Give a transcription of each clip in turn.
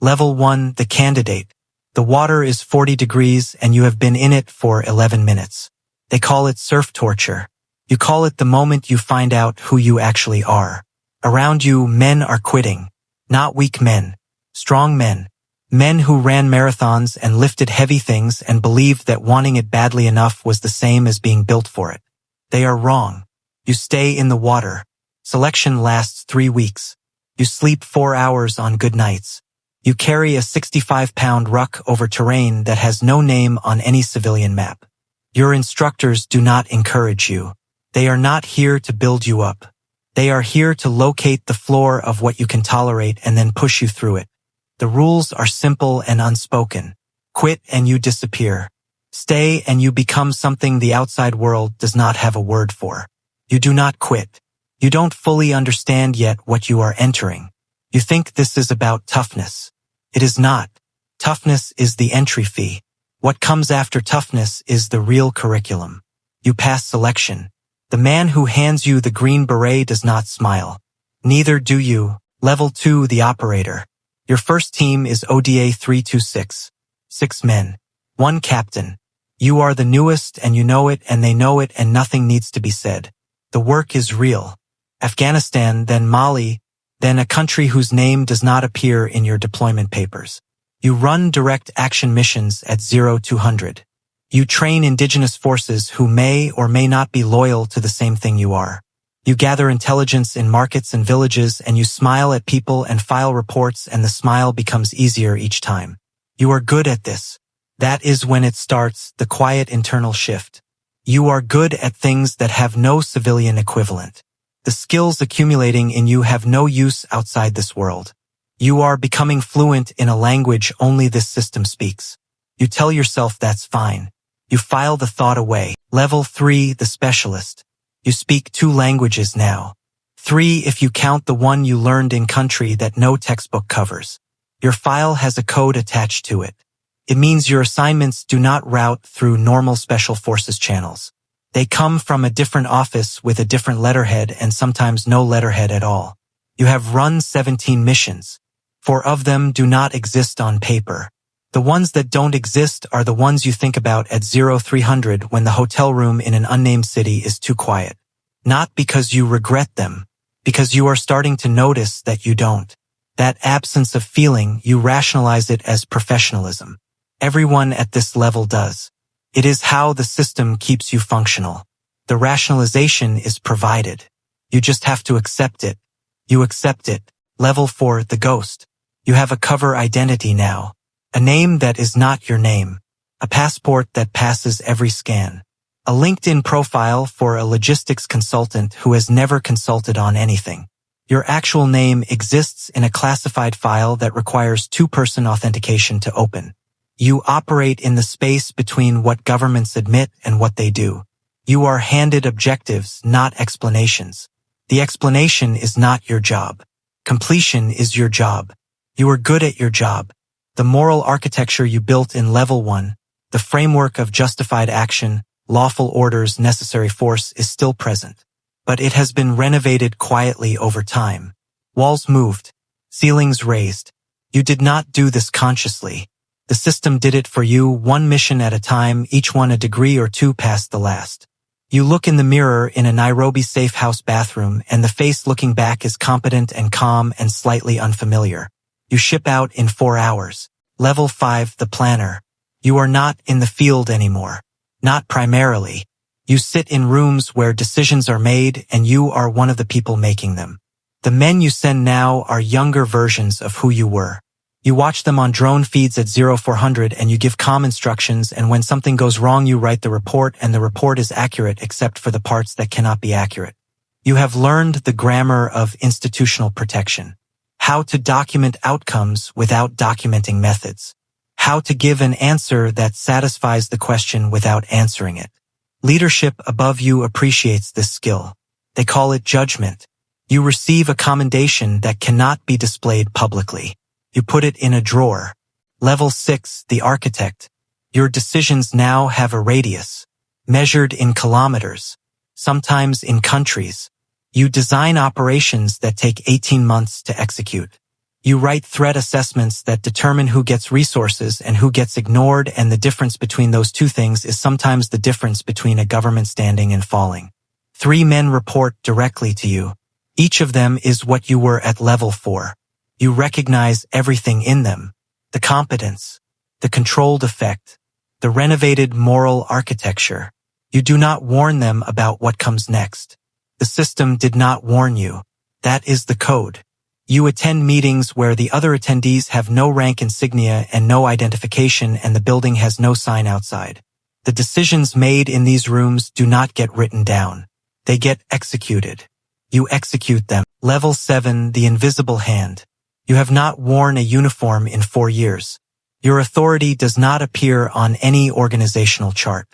Level 1, the candidate. The water is 40 degrees and you have been in it for 11 minutes. They call it surf torture. You call it the moment you find out who you actually are. Around you, men are quitting. Not weak men. Strong men. Men who ran marathons and lifted heavy things and believed that wanting it badly enough was the same as being built for it. They are wrong. You stay in the water. Selection lasts 3 weeks. You sleep 4 hours on good nights. You carry a 65-pound ruck over terrain that has no name on any civilian map. Your instructors do not encourage you. They are not here to build you up. They are here to locate the floor of what you can tolerate and then push you through it. The rules are simple and unspoken. Quit and you disappear. Stay and you become something the outside world does not have a word for. You do not quit. You don't fully understand yet what you are entering. You think this is about toughness. It is not. Toughness is the entry fee. What comes after toughness is the real curriculum. You pass selection. The man who hands you the green beret does not smile. Neither do you. Level 2, the operator. Your first team is ODA 326. 6 men. 1 captain. You are the newest and you know it and they know it and nothing needs to be said. The work is real. Afghanistan, then Mali, then a country whose name does not appear in your deployment papers. You run direct action missions at 0-200. You train indigenous forces who may or may not be loyal to the same thing you are. You gather intelligence in markets and villages and you smile at people and file reports and the smile becomes easier each time. You are good at this. That is when it starts, the quiet internal shift. You are good at things that have no civilian equivalent. The skills accumulating in you have no use outside this world. You are becoming fluent in a language only this system speaks. You tell yourself that's fine. You file the thought away. Level 3, the specialist. You speak 2 languages now. 3 if you count the one you learned in country that no textbook covers. Your file has a code attached to it. It means your assignments do not route through normal special forces channels. They come from a different office with a different letterhead and sometimes no letterhead at all. You have run 17 missions. 4 of them do not exist on paper. The ones that don't exist are the ones you think about at 0300 when the hotel room in an unnamed city is too quiet. Not because you regret them, because you are starting to notice that you don't. That absence of feeling, you rationalize it as professionalism. Everyone at this level does. It is how the system keeps you functional. The rationalization is provided. You just have to accept it. You accept it. Level 4, the ghost. You have a cover identity now. A name that is not your name. A passport that passes every scan. A LinkedIn profile for a logistics consultant who has never consulted on anything. Your actual name exists in a classified file that requires 2-person authentication to open. You operate in the space between what governments admit and what they do. You are handed objectives, not explanations. The explanation is not your job. Completion is your job. You are good at your job. The moral architecture you built in level 1, the framework of justified action, lawful orders, necessary force is still present. But it has been renovated quietly over time. Walls moved. Ceilings raised. You did not do this consciously. The system did it for you, 1 mission at a time, each one a degree or 2 past the last. You look in the mirror in a Nairobi safe house bathroom and the face looking back is competent and calm and slightly unfamiliar. You ship out in 4 hours. Level 5, the planner. You are not in the field anymore. Not primarily. You sit in rooms where decisions are made and you are one of the people making them. The men you send now are younger versions of who you were. You watch them on drone feeds at 0400 and you give calm instructions, and when something goes wrong you write the report and the report is accurate except for the parts that cannot be accurate. You have learned the grammar of institutional protection. How to document outcomes without documenting methods. How to give an answer that satisfies the question without answering it. Leadership above you appreciates this skill. They call it judgment. You receive a commendation that cannot be displayed publicly. You put it in a drawer. Level 6, the architect. Your decisions now have a radius, measured in kilometers, sometimes in countries. You design operations that take 18 months to execute. You write threat assessments that determine who gets resources and who gets ignored, and the difference between those two things is sometimes the difference between a government standing and falling. 3 men report directly to you. Each of them is what you were at level 4. You recognize everything in them: the competence, the controlled effect, the renovated moral architecture. You do not warn them about what comes next. The system did not warn you. That is the code. You attend meetings where the other attendees have no rank insignia and no identification, and the building has no sign outside. The decisions made in these rooms do not get written down. They get executed. You execute them. Level 7, the invisible hand. You have not worn a uniform in 4 years. Your authority does not appear on any organizational chart.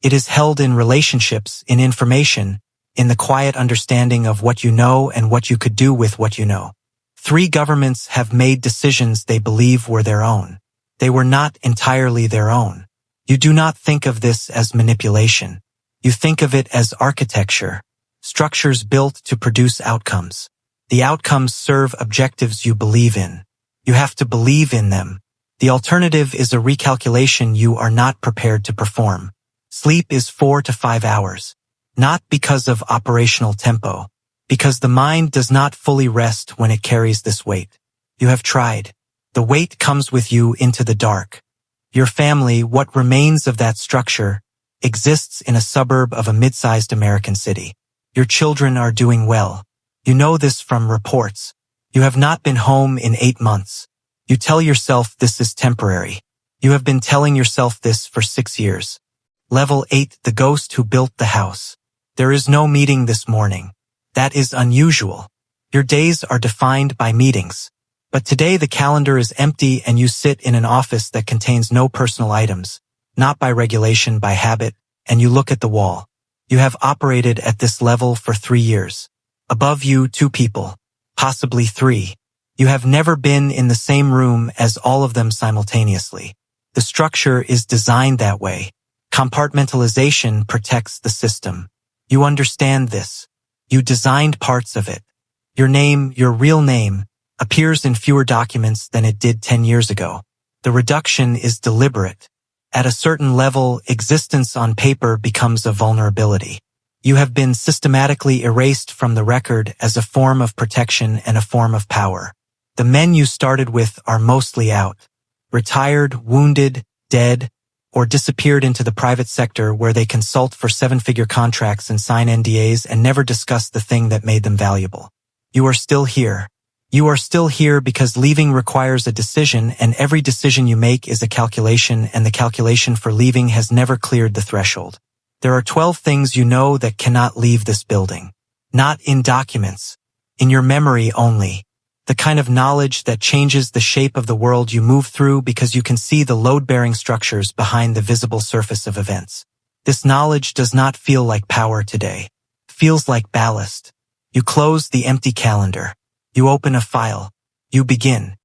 It is held in relationships, in information, in the quiet understanding of what you know and what you could do with what you know. 3 governments have made decisions they believe were their own. They were not entirely their own. You do not think of this as manipulation. You think of it as architecture, structures built to produce outcomes. The outcomes serve objectives you believe in. You have to believe in them. The alternative is a recalculation you are not prepared to perform. Sleep is 4 to 5 hours. Not because of operational tempo, because the mind does not fully rest when it carries this weight. You have tried. The weight comes with you into the dark. Your family, what remains of that structure, exists in a suburb of a mid-sized American city. Your children are doing well. You know this from reports. You have not been home in 8 months. You tell yourself this is temporary. You have been telling yourself this for 6 years. Level 8, the ghost who built the house. There is no meeting this morning. That is unusual. Your days are defined by meetings. But today the calendar is empty and you sit in an office that contains no personal items, not by regulation, by habit, and you look at the wall. You have operated at this level for 3 years. Above you, 2 people, possibly 3. You have never been in the same room as all of them simultaneously. The structure is designed that way. Compartmentalization protects the system. You understand this. You designed parts of it. Your name, your real name, appears in fewer documents than it did 10 years ago. The reduction is deliberate. At a certain level, existence on paper becomes a vulnerability. You have been systematically erased from the record as a form of protection and a form of power. The men you started with are mostly out, retired, wounded, dead, or disappeared into the private sector where they consult for 7-figure contracts and sign NDAs and never discuss the thing that made them valuable. You are still here. You are still here because leaving requires a decision, and every decision you make is a calculation, and the calculation for leaving has never cleared the threshold. There are 12 things you know that cannot leave this building. Not in documents. In your memory only. The kind of knowledge that changes the shape of the world you move through because you can see the load-bearing structures behind the visible surface of events. This knowledge does not feel like power today. It feels like ballast. You close the empty calendar. You open a file. You begin.